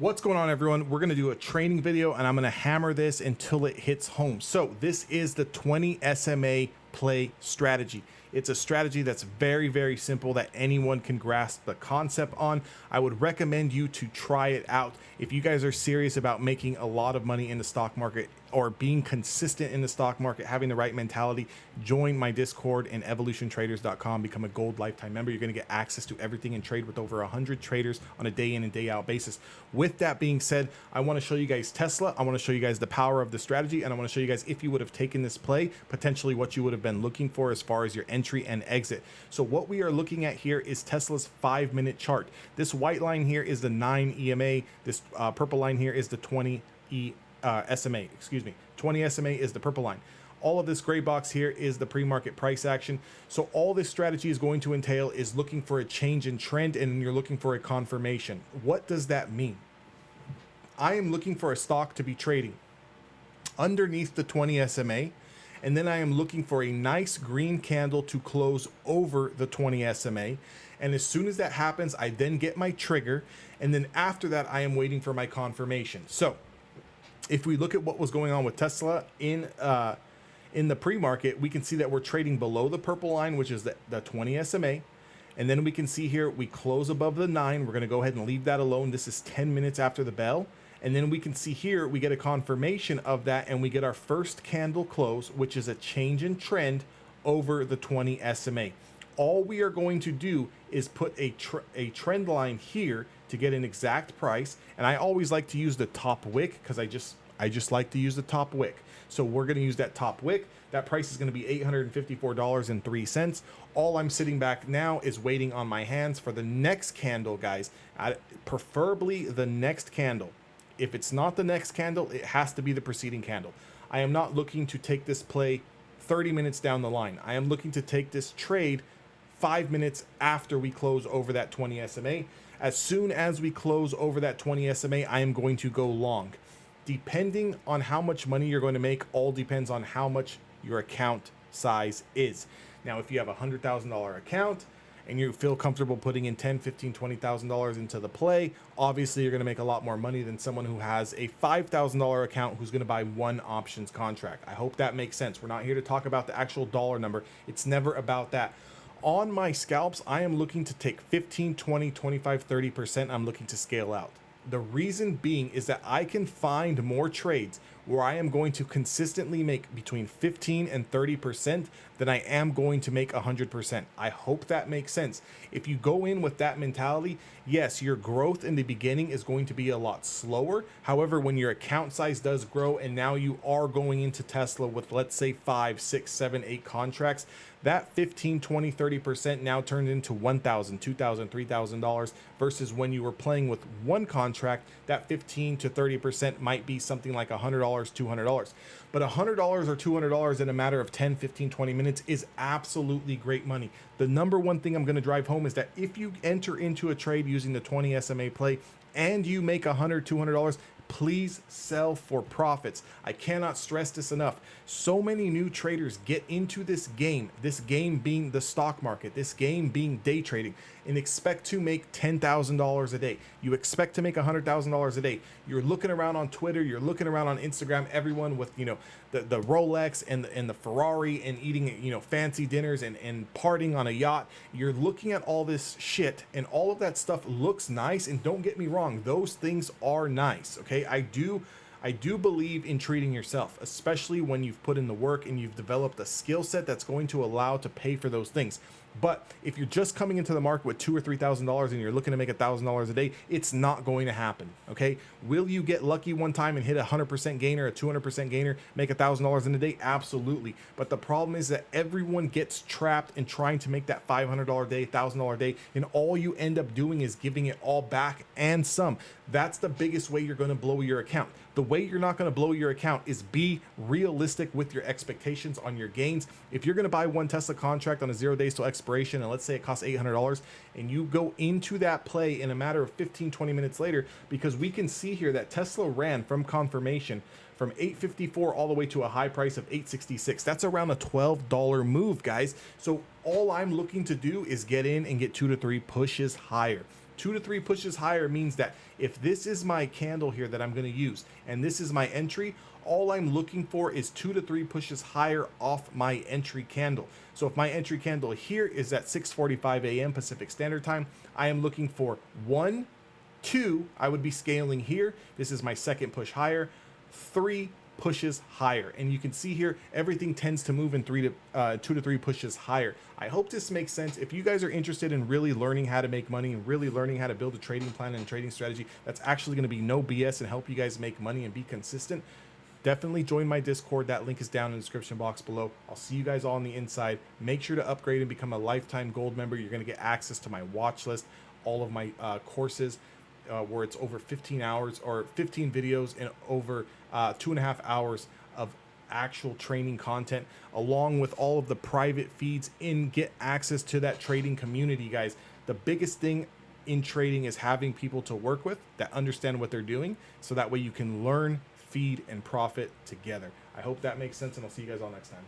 What's going on, everyone? We're going to do a training video and I'm going to hammer this until it hits home. So this is the 20 SMA play strategy. It's a strategy that's very, very simple that anyone can grasp the concept on. I would recommend you to try it out. If you guys are serious about making a lot of money in the stock market or being consistent in the stock market, having the right mentality, join my Discord in evolutiontraders.com, become a gold lifetime member. You're going to get access to everything and trade with over 100 traders on a day in and day out basis. With that being said, I want to show you guys Tesla. I want to show you guys the power of the strategy. And I want to show you guys, if you would have taken this play, potentially what you would have been looking for as far as your entry and exit. So what we are looking at here is Tesla's 5-minute chart. This white line here is the 9 EMA. This purple line here is the 20 SMA, excuse me. 20 SMA is the purple line. All of this gray box here is the pre-market price action. So all this strategy is going to entail is looking for a change in trend, and you're looking for a confirmation. What does that mean? I am looking for a stock to be trading underneath the 20 SMA, and then I am looking for a nice green candle to close over the 20 SMA. And as soon as that happens, I then get my trigger, and then after that, I am waiting for my confirmation. So if we look at what was going on with Tesla in the pre-market, we can see that we're trading below the purple line, which is the 20 SMA. And then we can see here, we close above the 9. We're going to go ahead and leave that alone. This is 10 minutes after the bell. And then we can see here, we get a confirmation of that, and we get our first candle close, which is a change in trend over the 20 SMA. All we are going to do is put a trend line here to get an exact price. And I always like to use the top wick because I just like to use the top wick. So we're going to use that top wick. That price is going to be $854.03. All I'm sitting back now is waiting on my hands for the next candle, guys. Preferably the next candle. If it's not the next candle, it has to be the preceding candle. I am not looking to take this play 30 minutes down the line. I am looking to take this trade 5 minutes after we close over that 20 SMA. As soon as we close over that 20 SMA, I am going to go long. Depending on how much money you're going to make, all depends on how much your account size is. Now, if you have a $100,000 account and you feel comfortable putting in $10,000, $15,000, $20,000 into the play, obviously you're going to make a lot more money than someone who has a $5,000 account who's going to buy one options contract. I hope that makes sense. We're not here to talk about the actual dollar number. It's never about that. On my scalps, I am looking to take 15, 20, 25, 30%. I'm looking to scale out. The reason being is that I can find more trades where I am going to consistently make between 15 and 30% than I am going to make 100%. I hope that makes sense. If you go in with that mentality, yes, your growth in the beginning is going to be a lot slower. However, when your account size does grow and now you are going into Tesla with, let's say, 5, 6, 7, 8 contracts, that 15, 20, 30% now turned into $1,000, $2,000, $3,000 versus when you were playing with one contract, that 15 to 30% might be something like $100, $200. But $100 or $200 in a matter of 10, 15, 20 minutes is absolutely great money. The number one thing I'm going to drive home is that if you enter into a trade using the 20 SMA play and you make $100, $200, please sell for profits. I cannot stress this enough. So many new traders get into this game being the stock market, this game being day trading, and expect to make $10,000 a day. You expect to make $100,000 a day. You're looking around on Twitter, you're looking around on Instagram, everyone with, you know, the Rolex and the Ferrari and eating, you know, fancy dinners and partying on a yacht. You're looking at all this shit and all of that stuff looks nice. And don't get me wrong, those things are nice. Okay. I do believe in treating yourself, especially when you've put in the work and you've developed a skill set that's going to allow to pay for those things. But if you're just coming into the market with $2,000 or $3,000 and you're looking to make $1,000 a day, it's not going to happen. Okay. Will you get lucky one time and hit a 100% gainer, a 200% gainer, make $1,000 in a day? Absolutely. But the problem is that everyone gets trapped in trying to make that $500 day, $1,000 day, and all you end up doing is giving it all back and some. That's the biggest way you're going to blow your account. The way you're not going to blow your account is be realistic with your expectations on your gains. If you're going to buy one Tesla contract on a 0 days till expiration, and let's say it costs $800, and you go into that play in a matter of 15, 20 minutes later, because we can see here that Tesla ran from confirmation from $854 all the way to a high price of $866. That's around a $12 move, guys. So all I'm looking to do is get in and get 2 to 3 pushes higher. 2 to 3 pushes higher means that if this is my candle here that I'm going to use and this is my entry, all I'm looking for is 2 to 3 pushes higher off my entry candle. So if my entry candle here is at 6:45 a.m. Pacific Standard Time, I am looking for 1, 2, I would be scaling here. This is my second push higher. 3 pushes higher, and you can see here everything tends to move in 2 to 3 pushes higher. I hope this makes sense. If you guys are interested in really learning how to make money and really learning how to build a trading plan and trading strategy that's actually going to be no BS and help you guys make money and be consistent, definitely join my Discord. That link is down in the description box below. I'll see you guys all on the inside. Make sure to upgrade and become a lifetime gold member. You're going to get access to my watch list, all of my courses, where it's over 15 hours or 15 videos and over 2.5 hours of actual training content, along with all of the private feeds, and get access to that trading community, guys. The biggest thing in trading is having people to work with that understand what they're doing, so that way you can learn, feed, and profit together. I hope that makes sense, and I'll see you guys all next time.